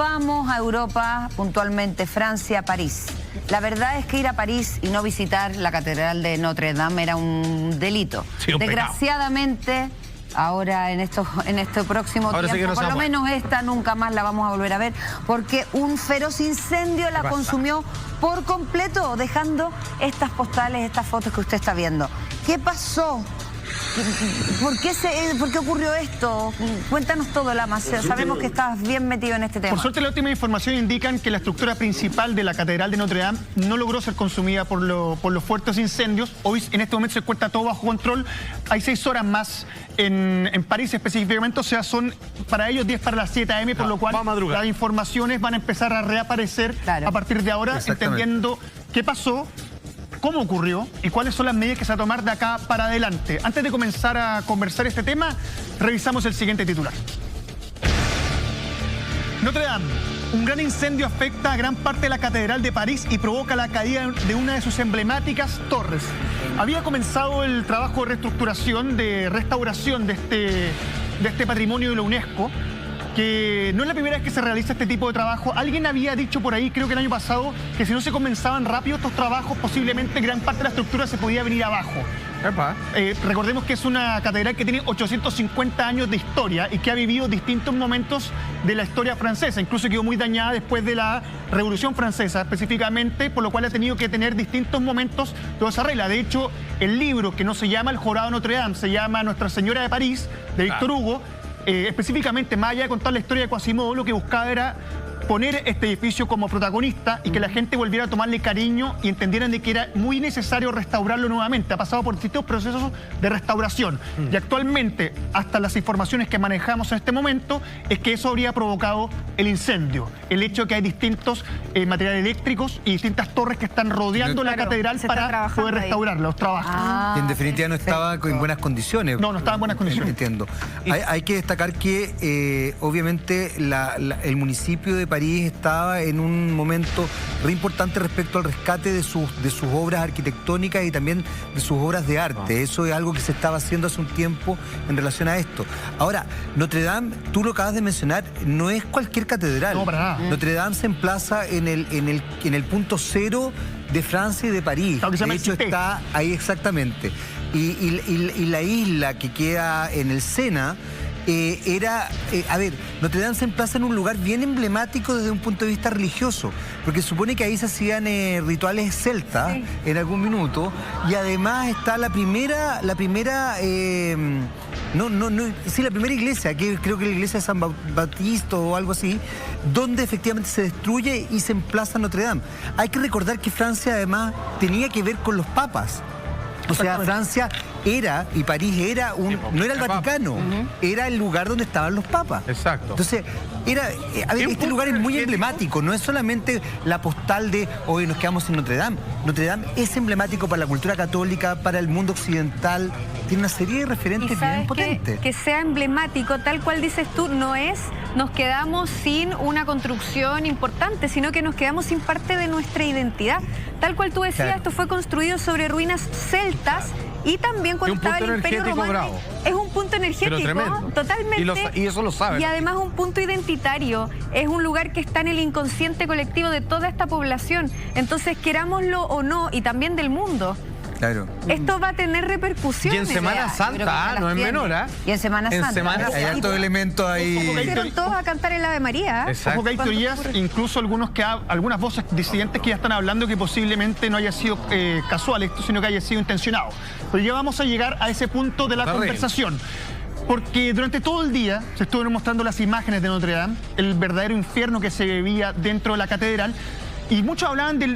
vamos a Europa, puntualmente Francia, París. La verdad es que ir a París y no visitar la Catedral de Notre Dame era un delito. Sí, un Desgraciadamente, ahora en este próximo tiempo, por lo menos esta nunca más la vamos a volver a ver, porque un feroz incendio la consumió por completo, dejando estas postales, estas fotos que usted está viendo. ¿Qué pasó? ¿Por qué ocurrió esto? Cuéntanos todo, Lama. Sabemos que estás bien metido en este tema. Por suerte, la última información indican que la estructura principal de la Catedral de Notre Dame no logró ser consumida por los fuertes incendios. Hoy, en este momento, se encuentra todo bajo control. Hay 6 horas más en París específicamente, o sea, son para ellos 10 para las 7 a.m., por lo cual las informaciones van a empezar a reaparecer a partir de ahora, entendiendo qué pasó, cómo ocurrió y cuáles son las medidas que se van a tomar de acá para adelante. Antes de comenzar a conversar este tema, revisamos el siguiente titular. Notre Dame. Un gran incendio afecta a gran parte de la Catedral de París y provoca la caída de una de sus emblemáticas torres. Había comenzado el trabajo de reestructuración, de restauración de este patrimonio de la UNESCO, que no es la primera vez que se realiza este tipo de trabajo. Alguien había dicho por ahí, creo que el año pasado, que si no se comenzaban rápido estos trabajos, posiblemente gran parte de la estructura se podía venir abajo. Recordemos que es una catedral que tiene 850 años de historia y que ha vivido distintos momentos de la historia francesa. Incluso quedó muy dañada después de la Revolución Francesa, específicamente, por lo cual ha tenido que tener distintos momentos de esa regla. De hecho, el libro, que no se llama El Jorobado de Notre Dame, se llama Nuestra Señora de París, de Víctor Hugo, específicamente, más allá de contar la historia de Quasimodo, lo que buscaba era poner este edificio como protagonista y que la gente volviera a tomarle cariño y entendieran de que era muy necesario restaurarlo nuevamente. Ha pasado por distintos procesos de restauración y actualmente, hasta las informaciones que manejamos en este momento, es que eso habría provocado el incendio. El hecho de que hay distintos materiales eléctricos y distintas torres que están rodeando la catedral para poder restaurarla, los trabajos. Y en definitiva no estaba en buenas condiciones. No estaba en buenas condiciones. Entiendo. Hay que destacar que obviamente el municipio de París estaba en un momento re importante respecto al rescate de sus obras arquitectónicas y también de sus obras de arte. Eso es algo que se estaba haciendo hace un tiempo en relación a esto. Ahora, Notre Dame, tú lo acabas de mencionar, no es cualquier catedral. No, para nada. Notre Dame se emplaza en el punto cero de Francia y de París. De hecho, está ahí exactamente. Y la isla que queda en el Sena Notre Dame se emplaza en un lugar bien emblemático desde un punto de vista religioso, porque supone que ahí se hacían rituales celtas en algún minuto, y además está la primera iglesia, que creo que la iglesia de San Bautista o algo así, donde efectivamente se destruye y se emplaza Notre Dame. Hay que recordar que Francia además tenía que ver con los papas. O sea, Francia era, y París era no era el Vaticano, era el lugar donde estaban los papas. Exacto. Entonces, este lugar es muy emblemático, no es solamente la postal de hoy nos quedamos en Notre Dame. Notre Dame es emblemático para la cultura católica, para el mundo occidental, tiene una serie de referentes bien potentes. Que sea emblemático, tal cual dices tú, no es nos quedamos sin una construcción importante, sino que nos quedamos sin parte de nuestra identidad. Tal cual tú decías, esto fue construido sobre ruinas celtas. Y también cuando estaba el Imperio Romano, es un punto energético, totalmente. Y eso lo saben. Y además un punto identitario. Es un lugar que está en el inconsciente colectivo de toda esta población. Entonces, querámoslo o no, y también del mundo. Claro. Esto va a tener repercusiones. Y en Semana Santa, no es menor, ¿eh? Y en Semana Santa. Hay altos elementos ahí. Hicieron todos a cantar el Ave María. Ojo que hay teorías, incluso algunas voces disidentes que ya están hablando que posiblemente no haya sido casual esto, sino que haya sido intencionado. Pero ya vamos a llegar a ese punto de la conversación. Porque durante todo el día se estuvieron mostrando las imágenes de Notre Dame, el verdadero infierno que se vivía dentro de la catedral. Y muchos hablaban de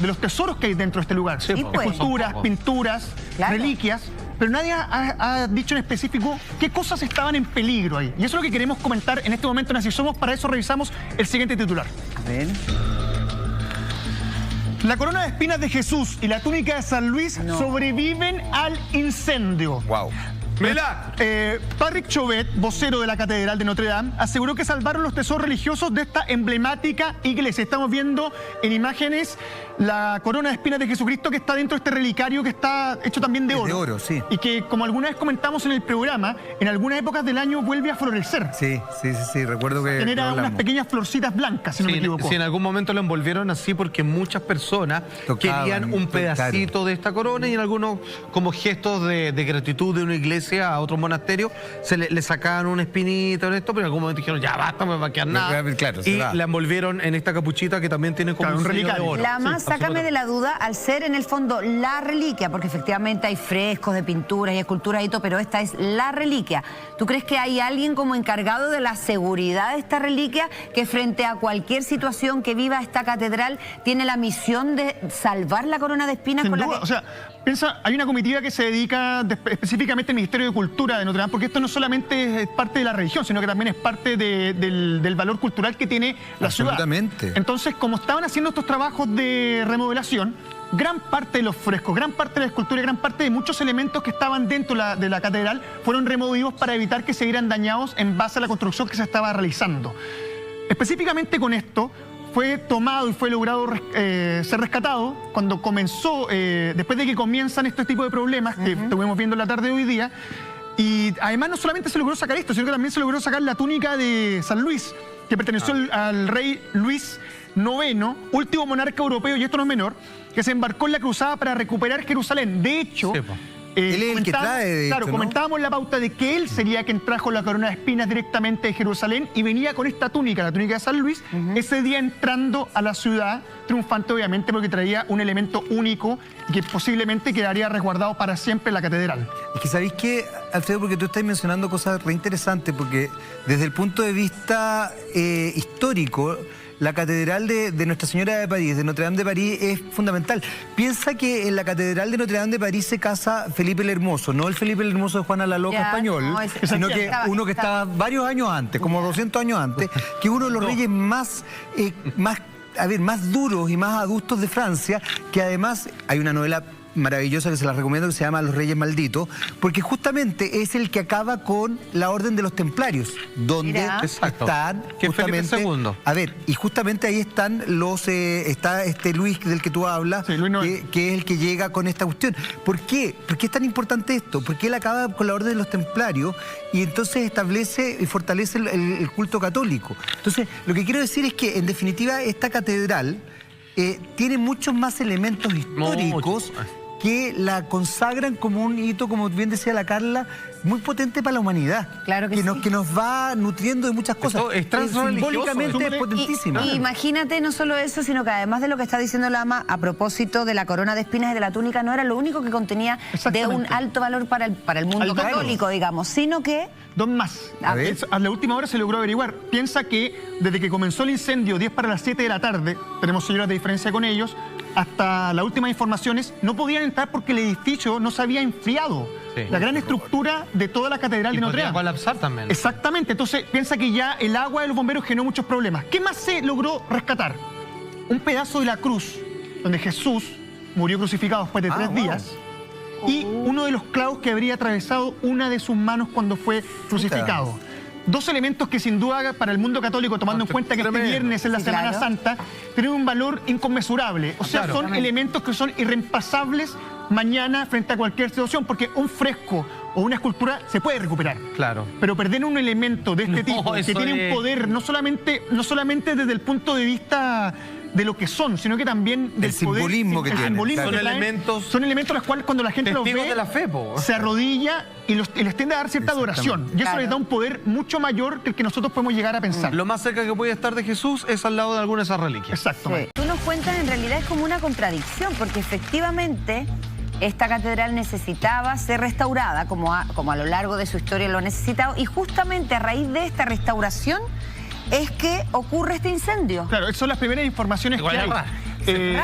los tesoros que hay dentro de este lugar. Esculturas, pinturas, reliquias. Pero nadie ha dicho en específico qué cosas estaban en peligro ahí. Y eso es lo que queremos comentar en este momento en Así Somos. Para eso revisamos el siguiente titular. A ver. La corona de espinas de Jesús y la túnica de San Luis sobreviven al incendio. Wow. ¡Mela! Patrick Chauvet, vocero de la Catedral de Notre Dame, aseguró que salvaron los tesoros religiosos de esta emblemática iglesia. Estamos viendo en imágenes la corona de espinas de Jesucristo que está dentro de este relicario que está hecho también de oro. De oro, sí. Y que, como alguna vez comentamos en el programa, en algunas épocas del año vuelve a florecer. Sí, recuerdo que Genera unas pequeñas florcitas blancas, si no me equivoco. Sí, en algún momento lo envolvieron así porque muchas personas querían un pedacito de esta corona y en algunos, como gestos de gratitud de una iglesia a otro monasterio, le sacaban una espinita en esto, pero en algún momento dijeron, ya basta, no me va a quedar nada. Claro, y la envolvieron en esta capuchita que también tiene como un relicario de oro. Lama, sácame de la duda, al ser en el fondo la reliquia, porque efectivamente hay frescos de pinturas y esculturas y todo, pero esta es la reliquia. ¿Tú crees que hay alguien como encargado de la seguridad de esta reliquia que frente a cualquier situación que viva esta catedral tiene la misión de salvar la corona de espinas? Sin con duda, la que... o sea, piensa, hay una comitiva que se dedica específicamente al Ministerio de Cultura de Notre Dame, porque esto no solamente es parte de la religión, sino que también es parte del valor cultural que tiene la ciudad. Absolutamente. Entonces, como estaban haciendo estos trabajos de remodelación, gran parte de los frescos, gran parte de la escultura y gran parte de muchos elementos que estaban dentro de la catedral fueron removidos para evitar que se vieran dañados en base a la construcción que se estaba realizando. Específicamente con esto, fue tomado y fue logrado ser rescatado cuando comenzó, después de que comienzan este tipo de problemas que estuvimos viendo en la tarde de hoy día. Y además no solamente se logró sacar esto, sino que también se logró sacar la túnica de San Luis, que perteneció al rey Luis IX, último monarca europeo, y esto no es menor, que se embarcó en la cruzada para recuperar Jerusalén. De hecho, él es el que trae, claro, comentábamos la pauta de que él sería quien trajo la corona de espinas directamente de Jerusalén y venía con esta túnica, la túnica de San Luis, ese día entrando a la ciudad, triunfante obviamente porque traía un elemento único que posiblemente quedaría resguardado para siempre en la catedral. Es que ¿sabéis qué, Alfredo? Porque tú estás mencionando cosas re interesantes, porque desde el punto de vista histórico, la catedral de Nuestra Señora de París, de Notre Dame de París, es fundamental. Piensa que en la catedral de Notre Dame de París se casa Felipe el Hermoso, no el Felipe el Hermoso de Juana la Loca español, no, sino que uno que estaba varios años antes, como 200 años antes, que uno de los reyes más duros y más adustos de Francia, que además hay una novela maravillosa que se las recomiendo, que se llama Los Reyes Malditos, porque justamente es el que acaba con la Orden de los Templarios, donde están justamente... A ver, y justamente ahí están está este Luis del que tú hablas, que es el que llega con esta cuestión. ¿Por qué? ¿Por qué es tan importante esto? Porque él acaba con la Orden de los Templarios y entonces establece y fortalece el culto católico. Entonces, lo que quiero decir es que, en definitiva, esta catedral tiene muchos más elementos históricos que la consagran como un hito, como bien decía la Carla, muy potente para la humanidad. Claro que que nos va nutriendo de muchas cosas. Simbólicamente es potentísimo. Y imagínate no solo eso, sino que además de lo que está diciendo Lama a propósito de la corona de espinas y de la túnica, no era lo único que contenía de un alto valor para el mundo católico, digamos, sino que... Dos más. A la última hora se logró averiguar. Piensa que desde que comenzó el incendio, 10 para las 7 de la tarde, tenemos 6 horas de diferencia con ellos, hasta las últimas informaciones, no podían entrar porque el edificio no se había enfriado. La gran estructura de toda la catedral de Notre Dame. Colapsar también. Exactamente. Entonces, piensa que ya el agua de los bomberos generó muchos problemas. ¿Qué más se logró rescatar? Un pedazo de la cruz, donde Jesús murió crucificado después de 3 días. Y uno de los clavos que habría atravesado una de sus manos cuando fue crucificado. Dos elementos que sin duda para el mundo católico, tomando en cuenta que este viernes es la Semana Santa, tienen un valor inconmensurable. O sea, son elementos que son irreemplazables mañana frente a cualquier situación, porque un fresco o una escultura se puede recuperar. Claro. Pero perder un elemento de este tipo, que tiene un poder no solamente desde el punto de vista de lo que son, sino que también del simbolismo que tienen. Son elementos los cuales cuando la gente los ve, de la fe, se arrodilla y les tiende a dar cierta adoración. Y eso les da un poder mucho mayor que el que nosotros podemos llegar a pensar. Lo más cerca que puede estar de Jesús es al lado de alguna de esas reliquias. Exacto. Tú nos cuentas, en realidad es como una contradicción, porque efectivamente esta catedral necesitaba ser restaurada, como a lo largo de su historia lo ha necesitado, y justamente a raíz de esta restauración es que ocurre este incendio. Claro, esas son las primeras informaciones que hay.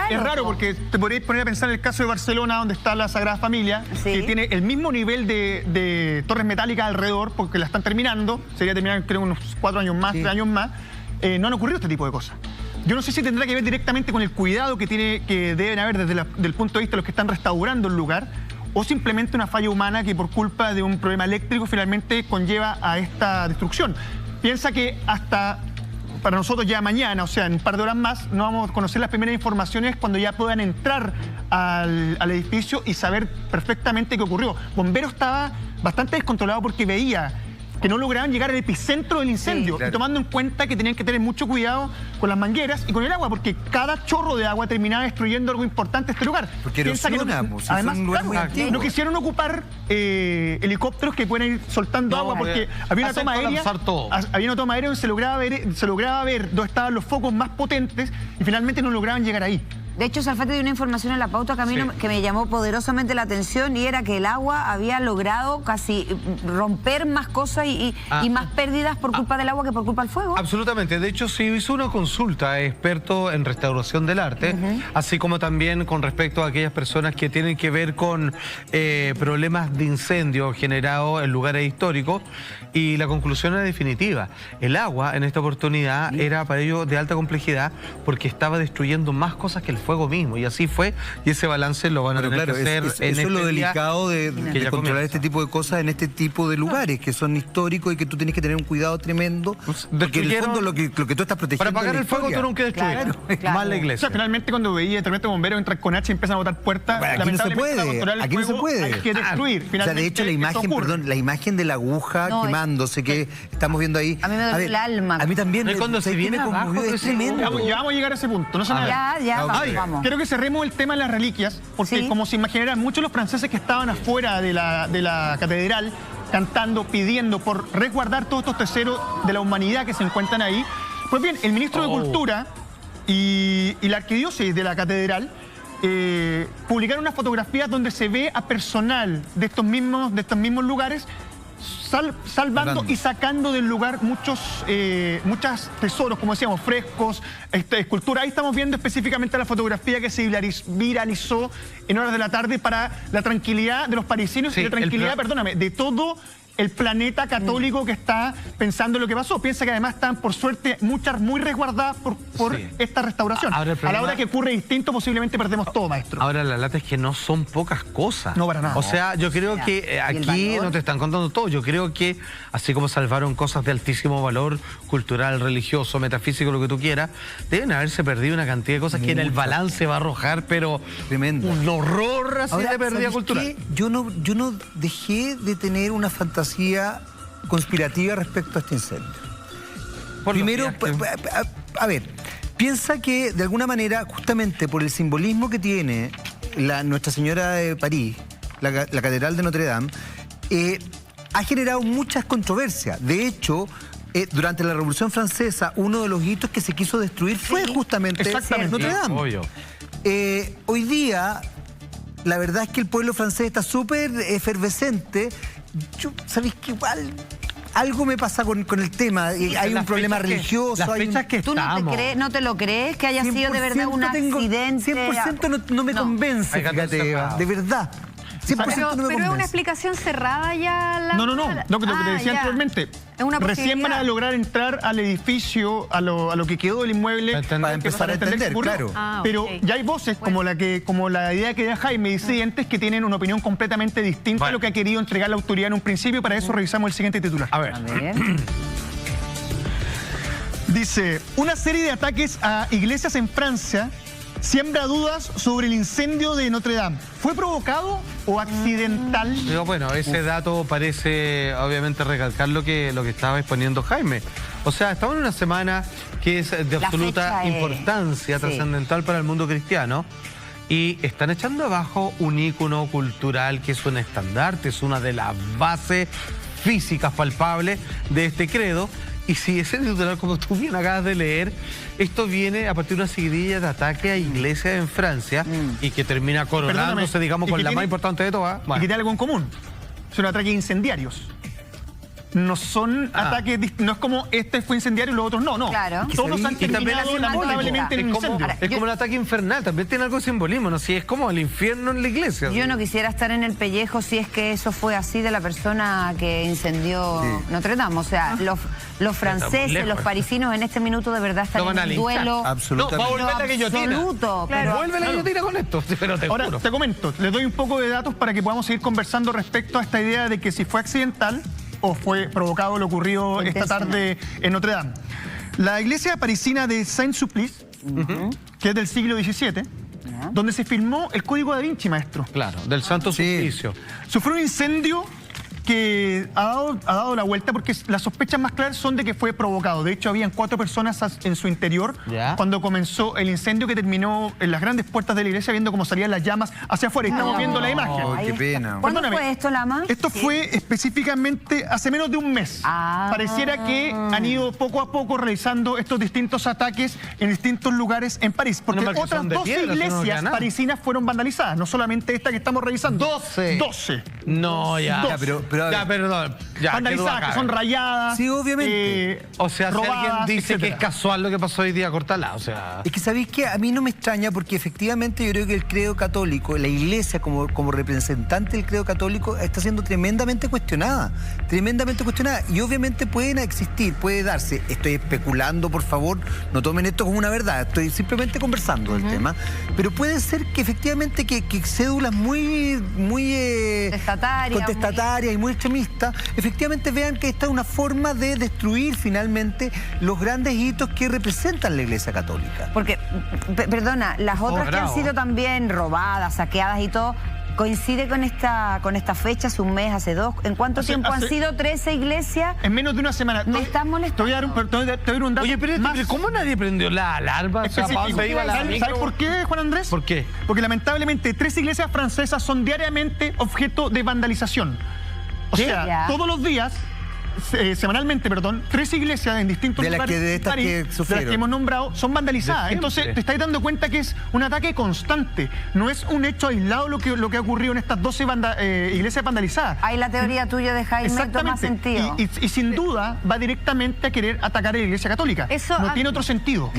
Es raro porque te podrías poner a pensar en el caso de Barcelona, donde está la Sagrada Familia, que tiene el mismo nivel de torres metálicas alrededor, porque la están terminando, sería terminar creo unos 4 años más, 3 años más. No han ocurrido este tipo de cosas. Yo no sé si tendrá que ver directamente con el cuidado que deben haber desde el punto de vista de los que están restaurando el lugar, o simplemente una falla humana que por culpa de un problema eléctrico finalmente conlleva a esta destrucción. Piensa que hasta para nosotros ya mañana, o sea, en un par de horas más, no vamos a conocer las primeras informaciones cuando ya puedan entrar al edificio y saber perfectamente qué ocurrió. Bomberos estaba bastante descontrolado porque veía que no lograban llegar al epicentro del incendio, y tomando en cuenta que tenían que tener mucho cuidado con las mangueras y con el agua, porque cada chorro de agua terminaba destruyendo algo importante en este lugar. Porque erosiona, además, no quisieron ocupar helicópteros que puedan ir soltando agua, porque había una toma aérea, donde se lograba ver dónde estaban los focos más potentes y finalmente no lograban llegar ahí. De hecho, Salfate dio una información en la pauta camino que me llamó poderosamente la atención, y era que el agua había logrado casi romper más cosas y más pérdidas por culpa del agua que por culpa del fuego. Absolutamente. De hecho, se hizo una consulta a expertos en restauración del arte, así como también con respecto a aquellas personas que tienen que ver con problemas de incendio generados en lugares históricos, y la conclusión era definitiva. El agua en esta oportunidad era para ellos de alta complejidad porque estaba destruyendo más cosas que el fuego mismo, y así fue, y ese balance lo van a tener que hacer eso es lo delicado de controlar este tipo de cosas en este tipo de lugares que son históricos y que tú tienes que tener un cuidado tremendo, porque en el fondo lo que tú estás protegiendo para apagar el fuego tuvieron que destruir más la iglesia. O sea, finalmente cuando veía el tremendo bombero entrar con hacha y empiezan a botar puertas, aquí no se puede, aquí no se puede, hay que destruir. O sea, de hecho la imagen de la aguja quemándose que estamos viendo ahí, a mí me duele el alma. A mí también. Cuando se viene abajo, es tremendo. Ya vamos a llegar a ese punto, no se nada. Vamos. Quiero que cerremos el tema de las reliquias, porque como se imaginarán, muchos de los franceses que estaban afuera de la catedral cantando, pidiendo por resguardar todos estos tesoros de la humanidad que se encuentran ahí. Pues bien, el ministro de Cultura y la arquidiócesis de la catedral publicaron unas fotografías donde se ve a personal de estos mismos lugares salvando y sacando del lugar muchos tesoros, como decíamos, frescos, esculturas. Ahí estamos viendo específicamente la fotografía que se viralizó en horas de la tarde para la tranquilidad de los parisinos y la tranquilidad, de todo el planeta católico que está pensando en lo que pasó. Piensa que además están, por suerte, muchas muy resguardadas por esta restauración. A la hora que ocurre distinto, posiblemente perdemos todo, maestro. Ahora, la lata es que no son pocas cosas. No, para nada. O sea, yo creo que aquí no te están contando todo. Yo creo que, así como salvaron cosas de altísimo valor cultural, religioso, metafísico, lo que tú quieras, deben haberse perdido una cantidad de cosas que en el balance va a arrojar, pero tremendo. Un horror así de pérdida cultural. Yo no dejé de tener una fantasía conspirativa respecto a este incendio. Primero, a ver, piensa que de alguna manera, justamente por el simbolismo que tiene Nuestra Señora de París, la Catedral de Notre Dame, ha generado muchas controversias. De hecho, durante la Revolución Francesa, uno de los hitos que se quiso destruir fue justamente Notre Dame. Obvio. Hoy día, la verdad es que el pueblo francés está súper efervescente. ¿Sabéis que igual algo me pasa con el tema? Hay un problema religioso. ¿Tú no te lo crees que haya sido de verdad un accidente? 100% no me convence, fíjate, Eva, de verdad. 100% no me convence. Pero es una explicación cerrada ya. No, lo que te decía anteriormente. Recién van a lograr entrar al edificio, a lo que quedó del inmueble, para empezar a entender, claro. Pero ya hay voces como la idea que da Jaime disidentes que tienen una opinión completamente distinta a lo que ha querido entregar la autoridad en un principio. Para eso revisamos el siguiente titular. A ver. Dice, una serie de ataques a iglesias en Francia siembra dudas sobre el incendio de Notre Dame. ¿Fue provocado o accidental? Bueno, ese dato parece obviamente recalcar lo que estaba exponiendo Jaime. O sea, estamos en una semana que es de absoluta importancia trascendental para el mundo cristiano, y están echando abajo un ícono cultural que es un estandarte, es una de las bases físicas palpables de este credo. Y si ese titular, como tú bien acabas de leer, esto viene a partir de una seguidilla de ataques a iglesias en Francia y que termina coronándose, digamos, con la más importante de todas. Y que tiene algo en común. Son ataques incendiarios. no son ataques, no es como este fue incendiario y los otros no. Claro. Todos han terminado lamentablemente en un incendio. Es como el ataque infernal, también tiene algo de simbolismo, ¿no? Si es como el infierno en la iglesia. Yo no quisiera estar en el pellejo si es que eso fue así de la persona que incendió Notre Dame. O sea, los franceses, los parisinos en este minuto de verdad están en el duelo. Absolutamente. No, va a volver la guillotina. Absoluto. Claro. Vuelve la guillotina con esto, pero te Ahora, juro. te comento, les doy un poco de datos para que podamos seguir conversando respecto a esta idea de que si fue accidental o fue provocado lo ocurrido esta tarde en Notre Dame. La iglesia parisina de Saint-Sulpice, que es del siglo XVII, donde se filmó el Código da Vinci, maestro. Claro, del Santo Suplicio. Sufrió un incendio que ha dado la vuelta porque las sospechas más claras son de que fue provocado. De hecho, habían 4 personas en su interior cuando comenzó el incendio que terminó en las grandes puertas de la iglesia viendo cómo salían las llamas hacia afuera. Y estamos viendo la imagen. Oh, qué pena. ¿Cuándo fue esto, Lama? Esto fue específicamente hace menos de un mes. Pareciera que han ido poco a poco realizando estos distintos ataques en distintos lugares en París. Porque otras 12 iglesias parisinas fueron vandalizadas. No solamente esta que estamos revisando. 12. No, ya. Pero ya, perdón. Ya, vandalizadas, que son rayadas. Sí, obviamente. O sea, robadas, si alguien dice etcétera. que es casual lo que pasó hoy día, cortala. O sea. Es que sabéis que a mí no me extraña porque efectivamente yo creo que el credo católico, la iglesia como representante del credo católico está siendo tremendamente cuestionada. Y obviamente puede darse, estoy especulando, por favor, no tomen esto como una verdad, estoy simplemente conversando del tema, pero puede ser que efectivamente que cédulas muy contestatarias y muy extremistas, efectivamente vean que esta es una forma de destruir finalmente los grandes hitos que representan la iglesia católica. Porque, perdona, las otras que han sido también robadas, saqueadas y todo, coincide con esta fecha, hace un mes, hace 2. ¿En cuánto tiempo han sido 13 iglesias? En menos de una semana. Me estás molestando. Te voy a dar un dato. Oye, pero ¿cómo nadie prendió la alarma? ¿Sabes por qué, Juan Andrés? ¿Por qué? Porque lamentablemente 3 iglesias francesas son diariamente objeto de vandalización. O sea, todos los días, semanalmente, 3 iglesias en distintos lugares de estas de las que hemos nombrado son vandalizadas. Entonces te estáis dando cuenta que es un ataque constante. No es un hecho aislado lo que ha ocurrido en estas 12 iglesias vandalizadas. Ahí la teoría tuya de Jaime toma sentido. Y sin duda va directamente a querer atacar a la iglesia católica. No tiene otro sentido.